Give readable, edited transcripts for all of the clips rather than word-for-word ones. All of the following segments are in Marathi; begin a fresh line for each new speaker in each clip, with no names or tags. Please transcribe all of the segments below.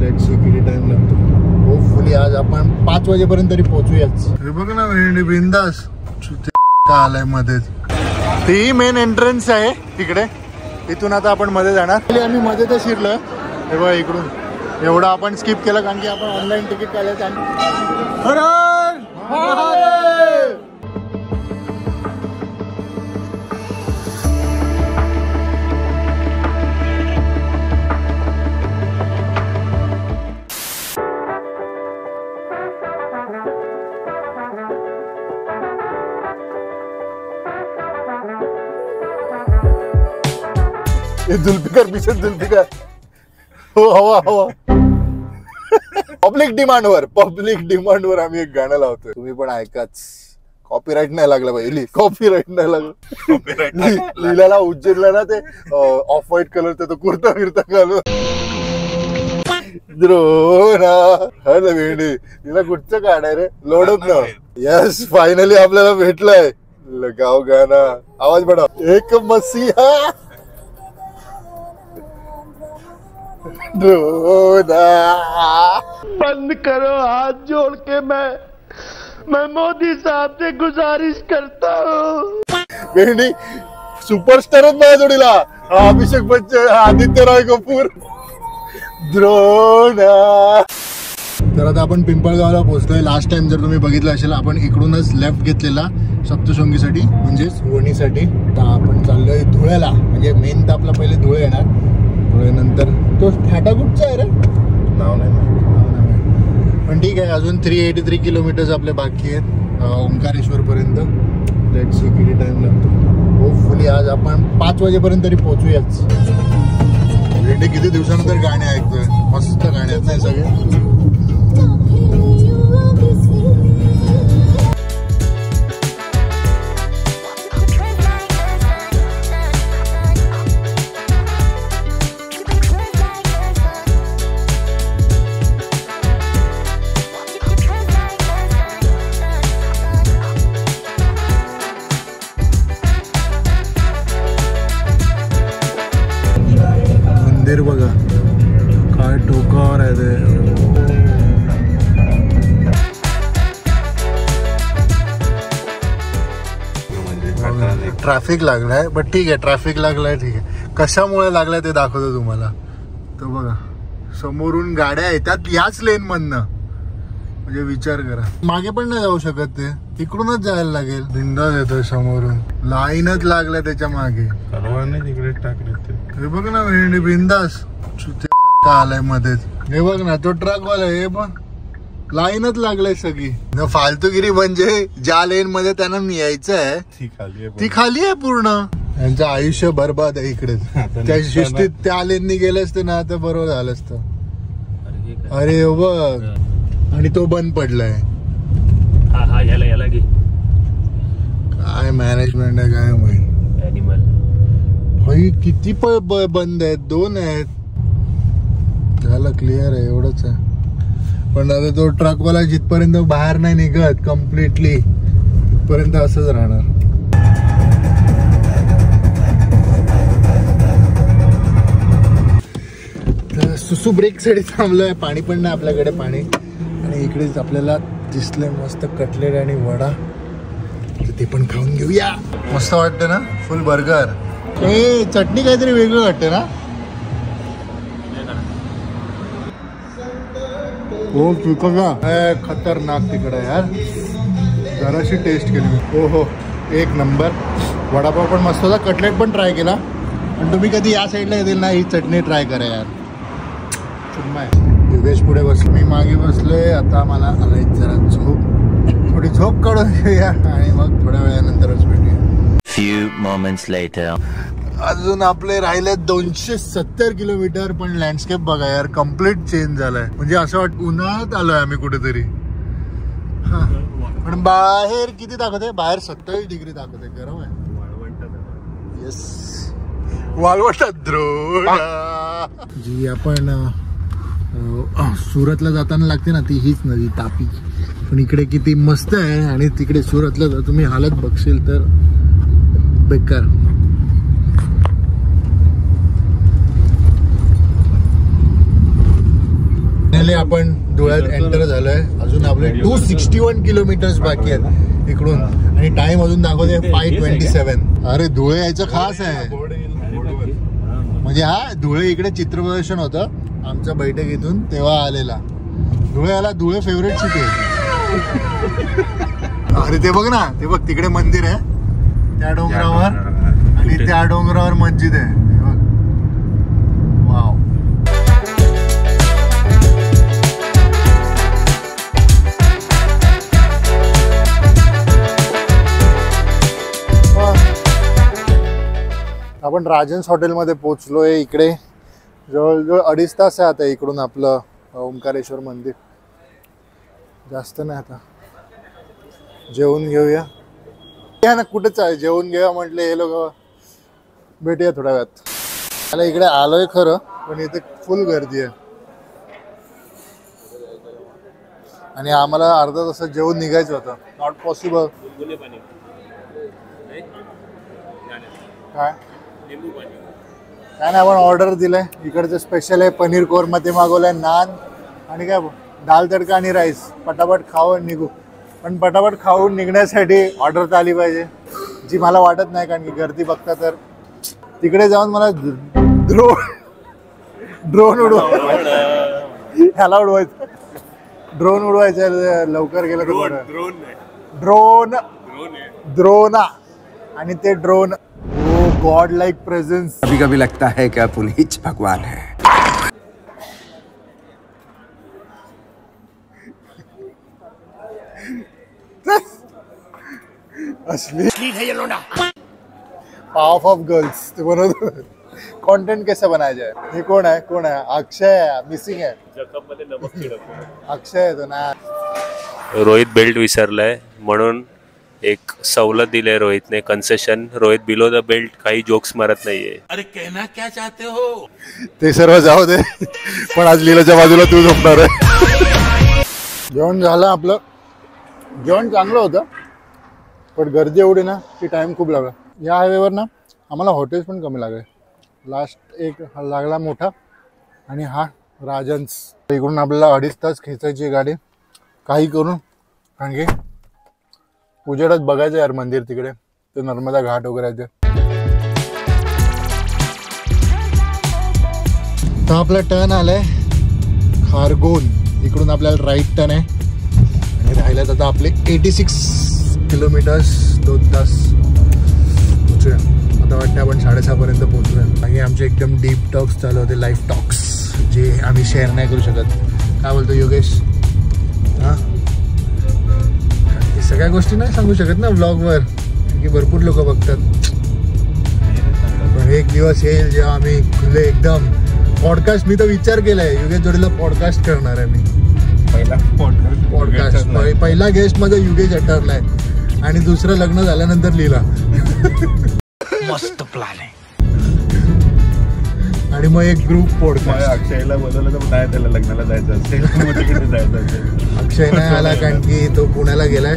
लेट्स सी किती टाइम लागतो. होपफुली आज आपण 5 वाजेपर्यंत तरी पोहोचूयाच. हे बघ ना वेंडी बिंदास आलाय मध्येच. ती मेन एंट्रन्स आहे तिकडे. इथून आता आपण मध्ये जाणार. आम्ही मध्ये तर शिरलोय. हे बघा इकडून एवढं आपण स्किप केलं कारण की आपण ऑनलाईन तिकीट काढायचं. जुल्फिकार पीछे जुल्फिकार. हो हवा हवा. पब्लिक डिमांडवर आम्ही एक गाणं लावतोय. तुम्ही पण ऐकाच. कॉपीराईट नाही लागला पाहिजे. कॉपीराईट नाही लागला. लिलाला उज्जैनला ना ते ऑफ व्हाईट कलरचा तो कुर्ता फिरता घालून भेंडी तिला कुठचं काढाय रे. लोडत ना. यस फायनली आपल्याला भेटलंय. गाव गाणं आवाज बढाव. एक मसीहा
बंद करो हाथ जोड़ के. मैं मोदी साहब से गुजारिश करता हूँ.
भेंडी सुपरस्टारच माझ्या जोडीला. अभिषेक बच्चन, आदित्य रॉय कपूर, द्रोणा. तर आता आपण पिंपळगावला पोहोचलोय. लास्ट टाइम जर तुम्ही बघितलं असेल आपण इकडूनच लेफ्ट घेतलेला सप्तशृंगीसाठी म्हणजेच वणीसाठी. आता आपण चाललोय धुळ्याला. म्हणजे मेन तर आपला पहिले धुळे येणार. धुळ्यानंतर तो फाटा कुठचा आहे रे. नाव नाही पण ठीक आहे. अजून 383 किलोमीटर्स आपले बाकी आहेत ओंकारेश्वर पर्यंत. लेट्स सी किती टाइम लागतो. होपफुली आज आपण 5 वाजेपर्यंत तरी पोहोचूयाच. भेंडी किती दिवसानंतर गाणे ऐकतोय. मस्त गाणे आहेत नाही सगळे. मंदिर बघा काय टोकावर आहे ते. ट्रॅफिक लागलाय बट ठीक आहे. ट्रॅफिक लागलाय ठीक आहे. कशामुळे लागलाय ते दाखवतो तुम्हाला. तर बघा समोरून गाड्या येतात याच लेन मधनं. म्हणजे विचार करा. मागे पण नाही जाऊ शकत ते. इकडूनच जायला लागेल. बिंदास येतोय समोरून. लाईनच लागलाय त्याच्या मागे. तिकडे टाकले. हे बघ ना भेंडी बिंदास आलाय मध्येच. हे बघ ना तो ट्रक वाला. हे पण लाईनच लागलाय सगळी. फालतूगिरी म्हणजे ज्या लेन मध्ये त्यांना यायचं आहे ती खाली आहे पूर्ण. यांचं आयुष्य बरबाद आहे इकडे. त्या शिस्तीत त्या लेननी गेलं असतं ना तर बरोबर झालं असतं. अरे बघ आणि तो बंद पडलाय. काय मॅनेजमेंट आहे काय माहिती. भाई किती बंद आहेत. 2 आहेत. झालं क्लिअर आहे एवढंच आहे. पण आता तो ट्रकवाला जिथपर्यंत बाहेर नाही निघत कम्प्लिटली तिथपर्यंत असंच राहणार. सुसू ब्रेक साठी थांबलोय. पाणी पण नाही आपल्याकडे. पाणी आणि इकडेच आपल्याला दिसलंय मस्त कटलेट आणि वडा. ते पण खाऊन घेऊया. मस्त वाटतं ना. फुल बर्गर. हे चटणी काहीतरी वेगळं वाटतं ना. हो तुका खतरनाक तिकडे यार. जराशी टेस्ट केली मी. हो हो एक नंबर. वडापाव पण मस्त होता. कटलेट पण ट्राय केला. पण तुम्ही कधी या साईडला येतील ना ही चटणी ट्राय करा यार. योगेश पुढे बसलो. मी मागे बसलोय. आता मला आलाय जरा झोप. थोडी झोप काढून घेऊया आणि मग थोड्या वेळानंतरच भेटूया.
Few moments later.
अजून आपले राहिले 270 किलोमीटर. पण लँडस्केप बघा यार कम्प्लीट चेंज झालाय. म्हणजे असं वाटतं उन्हाळ्यात आलोय आम्ही कुठेतरी. पण बाहेर किती दाखवते. बाहेर 27 डिग्री दाखवते. गरम आहे. येस वाळवंटात द्रोण जी आपण सुरतला जाताना लागते ना ती हीच नदी तापी. पण इकडे किती मस्त आहे. आणि तिकडे सुरतला जर तुम्ही हालत बघशील तर बेकार. फायनली आपण धुळ्यात एंटर झालोय. अजून आपले 261 किलोमीटर्स बाकी आहेत इकडून आणि टाइम अजून दाखवते 5:27. अरे धुळे यायचं खास आहे म्हणजे हा धुळे इकडे चित्र प्रदर्शन होतं आमच्या बैठकीतून तेव्हा आलेला. धुळे आला, धुळे फेवरेट सिटी आहे. अरे ते बघ ना, ते बघ तिकडे मंदिर आहे त्या डोंगरावर आणि त्या डोंगरावर मस्जिद आहे. वाव. आपण राजन्स हॉटेलमध्ये पोहोचलोय. इकडे जवळजवळ 2.5 तास आहे आता इकडून आपलं ओंकारेश्वर मंदिर. जास्त नाही. आता जेवून घेऊया ना, कुठेच आहे जेवून घेऊया म्हटले हे लोक. भेटूया थोड्या वेळात. मला इकडे आलोय खरं पण इथे फुल गर्दी आहे आणि आम्हाला अर्धा तासात जेवून निघायचं होतं. Not possible. काय काय नाही, आपण ऑर्डर दिलंय. इकडचं स्पेशल आहे पनीर कोरमा, ते मागवलंय, नान आणि काय दाल तडका आणि राईस. पटापट खाऊन निघू. पण पटापट खाऊन निघण्यासाठी ऑर्डर तर आली पाहिजे, जी मला वाटत नाही कारण की गर्दी बघता तर. तिकडे जाऊन मला ड्रोन ह्याला उडवायचं, ड्रोन उडवायचं लवकर गेलं तर. ड्रोन आणि ते ड्रोन गॉड लाइक प्रेजेंस.
कभी कभी लगता है कि आप उन्हीं भगवान है.
असली पावर ऑफ गर्ल्स ते बनवतो. कंटेंट कैसे बनाया जाए. हे कोण आहे अक्षय मिसिंग आहे. अक्षय आहे तो ना.
रोहित बेल्ट विसरलाय म्हणून एक सवलत दिले रोहितने, concession. Rohit below the belt काही जोक्स मारत नाहीये. अरे कहना क्या चाहते हो.
ते सर्व जाऊ दे, पण आज लीलाच्या बाजूला तू झोपणार आहे. जेवण झालं आपलं. जेवण चांगलं होतं पण गर्दी एवढी ना की टाइम खूप लागला. या हायवेवर ना आम्हाला हॉटेल्स पण कमी लागले. लास्ट एक लागला मोठा आणि हा राजन्स. इकडून आपल्याला 2.5 तास खेचायची गाडी काही करून, कारण की उजेडात बघायचं यार मंदिर तिकडे, ते नर्मदा घाट वगैरे आहे. तर आपला टर्न आलाय खारगोन. इकडून आपल्याला राईट टर्न आहे आणि राहिल्यात आता आपले 86 किलोमीटर्स. 2 तास पोचूया. आता वाटतं आपण 6:30 पर्यंत पोहोचूया. आणि आमचे एकदम डीप टॉक्स चालू होते, लाईफ टॉक्स, जे आम्ही शेअर नाही करू शकत. काय बोलतो योगेश? हां, सगळ्या गोष्टी नाही सांगू शकत ना व्लॉगवर, की भरपूर लोक बघतात. पण एक दिवस येईल जेव्हा आम्ही खुले एकदम पॉडकास्ट. मी तर विचार केलाय योगेश जोडीला पॉडकास्ट करणार आहे मी. पॉडकास्ट पहिला गेस्ट माझा योगेश ठरलाय आणि दुसरं लग्न झाल्यानंतर लिहिला.
मस्त प्लॅन आहे.
आणि मग एक ग्रुप पॉडकास्ट.
अक्षयला बोलवलं तर नाही, त्याला लग्नाला जायचं असेल, तिकडे जायचं असेल.
अक्षय नाही आला कारण की तो पुण्याला गेलाय.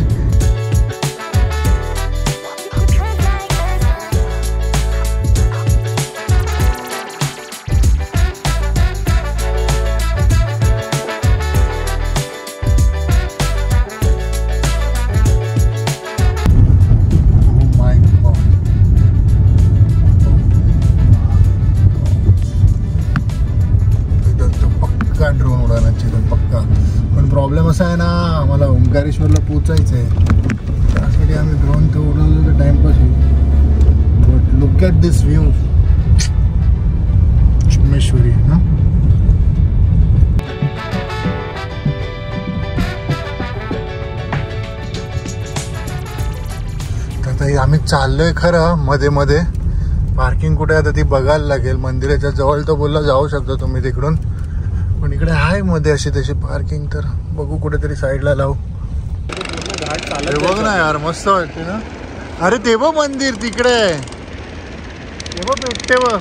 ड्रोन उडायची पक्का. पण प्रॉब्लेम असा आहे ना, आम्हाला ओंकारेश्वरला पोचायचं आहे, त्यासाठी आम्ही ड्रोन तर उडवलं तर टाइमपास होईल. But look at this view. Chimeshwari ना. आता आम्ही चाललोय खरं मध्ये मध्ये. पार्किंग कुठे आहे आता ती बघायला लागेल. मंदिराच्या जवळ तर बोलला जाऊ शकता तुम्ही तिकडून, पण इकडे आहे मध्ये अशी तशी पार्किंग. तर बघू कुठेतरी साईडला लावू. बघ ना यार, मस्त वाटते ना. अरे ते बघ मंदिर तिकडे, ते बघ भेटते बघ.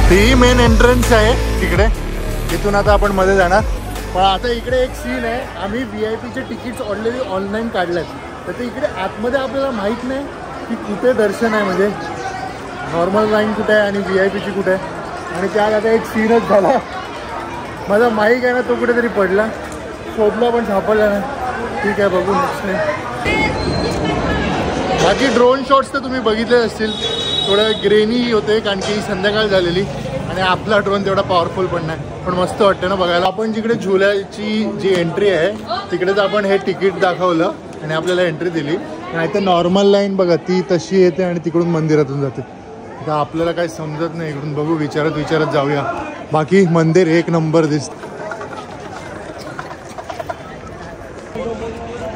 ही मेन एंट्रन्स आहे तिकडे, तिथून आता आपण मध्ये जाणार. पण आता इकडे एक सीन आहे, आम्ही VIP चे तिकीट्स ऑलरेडी ऑनलाईन काढलेत, तर ते इकडे आतमध्ये आपल्याला माहीत नाही की कुठे दर्शन आहे, म्हणजे नॉर्मल लाईन कुठे आहे आणि VIP ची कुठे आहे. आणि त्यात आता एक सीनच झाला, माझा माईक आहे ना तो कुठेतरी पडला, शोधला पण सापडला नाही. ठीक आहे, बघू नेक्स्ट टाइम. बाकी ड्रोन शॉट्स तर तुम्ही बघितले असतील, थोडं ग्रेनी होते कारण की संध्याकाळ झालेली आणि आपला ड्रोन तेवढा पॉवरफुल पण नाही, पण मस्त वाटतं ना बघायला. आपण जिकडे झुल्याची जी एंट्री आहे तिकडेच आपण हे तिकीट दाखवलं आणि आपल्याला एंट्री दिली. नाही तर नॉर्मल लाईन बघा ती तशी येते आणि तिकडून मंदिरातून जाते. तर आपल्याला काही समजत नाही इकडून, बघू विचारत जाऊया. बाकी मंदिर एक नंबर दिसतं.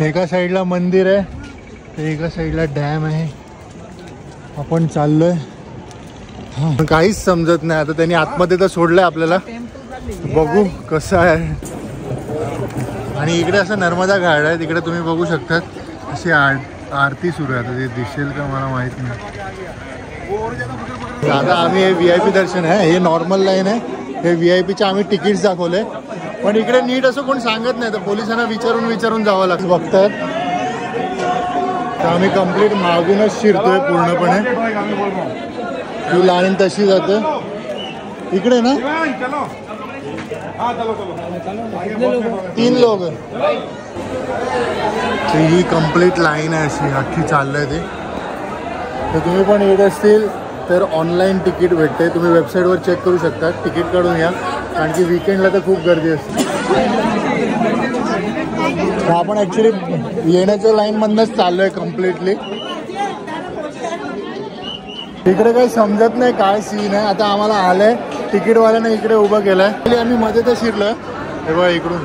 एका साईडला मंदिर आहे, एका साईडला डॅम आहे. आपण चाललोय, काहीच समजत नाही. आता त्यांनी आतमध्ये तर सोडलंय आपल्याला, बघू कसं आहे. आणि इकडे असं नर्मदा घाट आहे, तिकडे तुम्ही बघू शकतात अशी आरती सुरू आहे. आता ते दिसेल का मला माहित नाही. आता आम्ही हे VIP दर्शन आहे, हे नॉर्मल लाईन आहे, हे VIPचे आम्ही तिकीट्स दाखवले. पण इकडे नीट असं कोण सांगत नाही, तर पोलिसांना विचारून जावं लागतं. बघतात तर आम्ही कंप्लीट मागूनच शिरतोय पूर्णपणे. ही लाईन तशी जाते इकडे ना, 3 लोक. ही कंप्लीट लाईन आहे अशी अख्खी चाललंय ते. तर तुम्ही पण येत असतील तर ऑनलाईन तिकीट भेटते, तुम्ही वेबसाईटवर चेक करू शकता, तिकीट काढून या, कारण की विकेंडला तर खूप गर्दी असते. आपण ॲक्च्युली येण्याच्या लाईनमधनंच चाललो आहे कम्प्लिटली. इकडे काही समजत नाही काय सीन आहे. आता आम्हाला आलंय, तिकीटवाल्याने इकडे उभं केलं आहे. आम्ही मध्ये तर शिरलं, हे बघा इकडून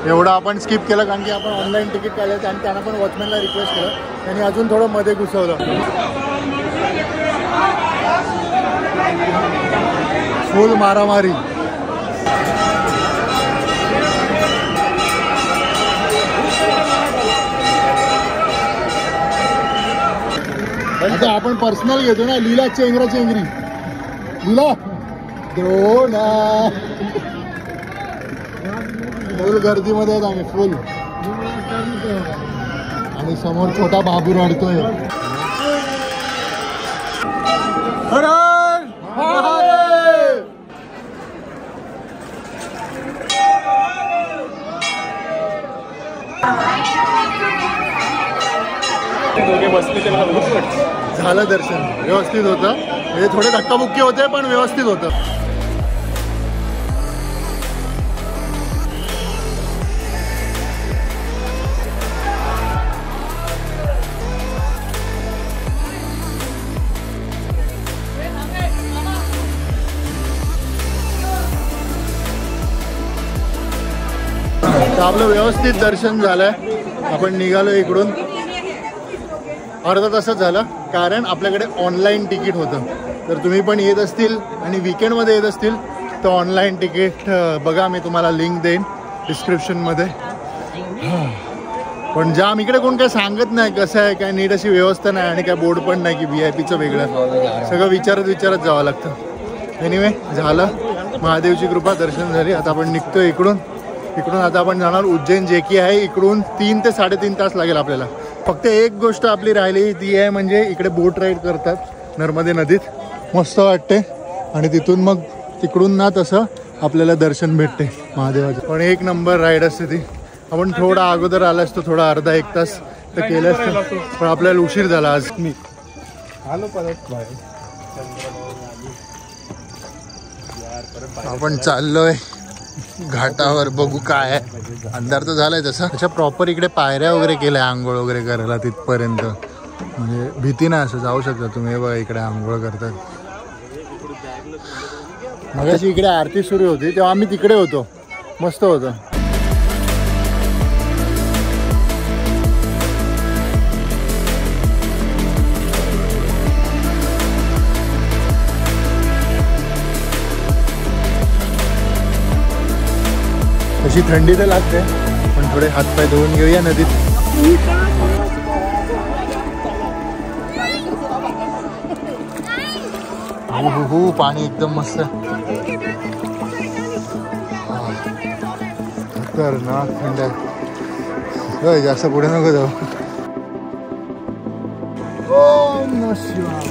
एवढं आपण स्किप केलं कारण की आपण ऑनलाईन तिकीट काढलं आणि त्यांना पण वॉचमॅनला रिक्वेस्ट केलं, त्यांनी अजून थोडं मध्ये घुसवलं. फुल मारामारी. आता आपण पर्सनल घेतो ना, लीला चेंगरी लीला द्रोण. फुल गर्दीमध्ये आहेत आम्ही, फुल. आणि समोर छोटा बाबू रडतोय. झालं दर्शन, व्यवस्थित होतं. म्हणजे थोडे धक्काबुक्की होते पण व्यवस्थित होतं. आपलं व्यवस्थित दर्शन झालंय. आपण निघालो इकडून. अर्धा तासच झालं कारण आपल्याकडे ऑनलाईन तिकीट होतं. तर तुम्ही पण येत असतील आणि विकेंडमध्ये येत असतील तर ऑनलाईन तिकीट बघा, मी तुम्हाला लिंक देईन डिस्क्रिप्शनमध्ये. पण जाम इकडे कोण काय सांगत नाही कसं आहे काय, नीट अशी व्यवस्था नाही आणि काय बोर्ड पण नाही की VIP वेगळं, सगळं विचारत जावं लागतं. एनिवे झालं, महादेवची कृपा, दर्शन झाली. आता आपण निघतो इकडून. आता आपण जाणार उज्जैन, जे की आहे इकडून 3 ते 3.5 तास लागेल आपल्याला. फक्त एक गोष्ट आपली राहिली ती आहे म्हणजे इकडे बोट राईड करतात नर्मदे नदीत, मस्त वाटते. आणि तिथून मग तिकडून ना तसं आपल्याला दर्शन भेटते महादेवाचं. पण एक नंबर राईड असते ती. आपण थोडा अगोदर आला असतो, थोडा अर्धा 1 तास तर केलं असतं, पण आपल्याला उशीर झाला आज. मी आलो परत. आपण चाललोय घाटावर, बघू काय आहे. अंधार तर झालाय तसं. त्याच्या प्रॉपर इकडे पायऱ्या वगैरे केल्या आंघोळ वगैरे करायला तिथपर्यंत, म्हणजे भीती नाही, असं जाऊ शकता तुम्ही. बघा इकडे आंघोळ करतात. मगाशी इकडे आरती सुरू होती तेव्हा आम्ही तिकडे होतो, मस्त होतं. तशी थंडी तर लागते पण थोडे हातपाय धुवून घेऊया नदीत. हो पाणी एकदम मस्त आहे. खतरनाक थंड आहे. जास्त पुढे नको जाऊ. ओम नमः शिवाय.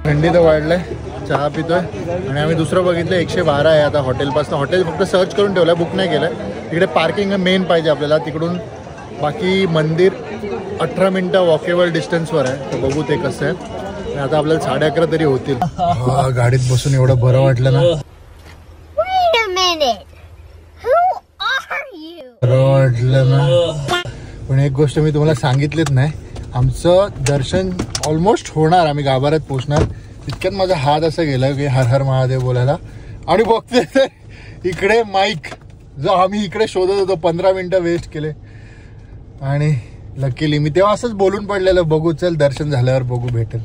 थंडी तर वाढलंय. चहा पितोय आणि आम्ही दुसरं बघितलं 112 आहे आता हॉटेलपासून. हॉटेल फक्त सर्च करून ठेवलं, बुक नाही केलं. तिकडे पार्किंग मेन पाहिजे आपल्याला तिकडून. बाकी मंदिर 18 मिनटं वॉकेबल डिस्टन्सवर आहे. तर बघू ते कसं आहे. आणि आता आपल्याला 11:30 तरी होतील. गाडीत बसून एवढं बरं वाटलं ना. बरं वाटलं ना. पण एक गोष्ट मी तुम्हाला सांगितलीच नाही, आमचं दर्शन ऑलमोस्ट होणार. आम्ही गाभाऱ्यात पोहोचणार तितक्यात माझा हात असं गेला की हर हर महादेव बोलायला. आणि बघते तर इकडे माईक जो आम्ही इकडे शोधत होतो 15 मिनटं वेस्ट केले. आणि लकीली मी तेव्हा असंच बोलून पडलेलं, बघू चल दर्शन झाल्यावर बघू भेटेल.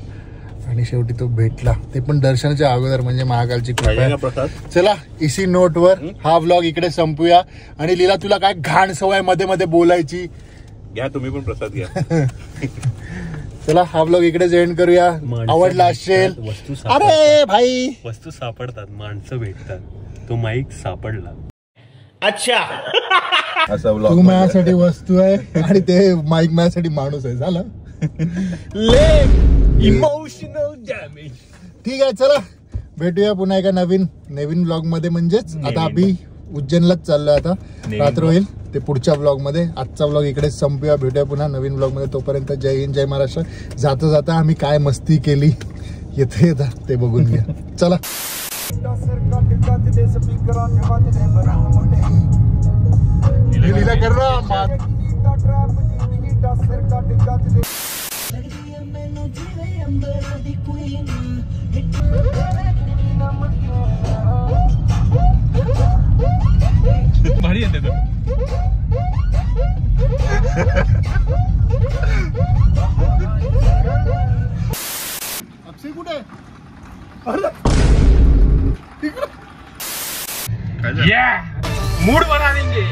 आणि शेवटी तो भेटला, ते पण दर्शनाच्या अगोदर. म्हणजे महाकालची कृपा. चला इसी नोटवर हा व्लॉग इकडे संपूया. आणि लीला तुला काय घाण सवय मध्ये मध्ये बोलायची,
घ्या तुम्ही पण प्रसाद घ्या.
चला हा व्लॉग इकडेच एंड करूया. आवडला असेल. अरे भाई
वस्तू सापडतात, माणसं भेटतात. तो माईक सापडला.
तू माझ्यासाठी वस्तू आहे आणि ते माईक माझ्यासाठी माणूस आहे. झालं
इमोशनल डॅमेज.
ठीक आहे चला भेटूया पुन्हा एका नवीन व्लॉग मध्ये. म्हणजेच आता आम्ही उज्जैनलाच चाललोय. आता रात्र होईल ते पुढच्या व्लॉग मध्ये. आजचा व्लॉग इकडेच संपूया. भेटूया पुन्हा नवीन व्लॉग मध्ये. तोपर्यंत जय हिंद जय महाराष्ट्र. जाता जाता आम्ही काय मस्ती केली येते ते बघून घ्या. चला. लीला कर ना.
भारी येते तो.
अक्षय कुठे?
मूड बना देंगे.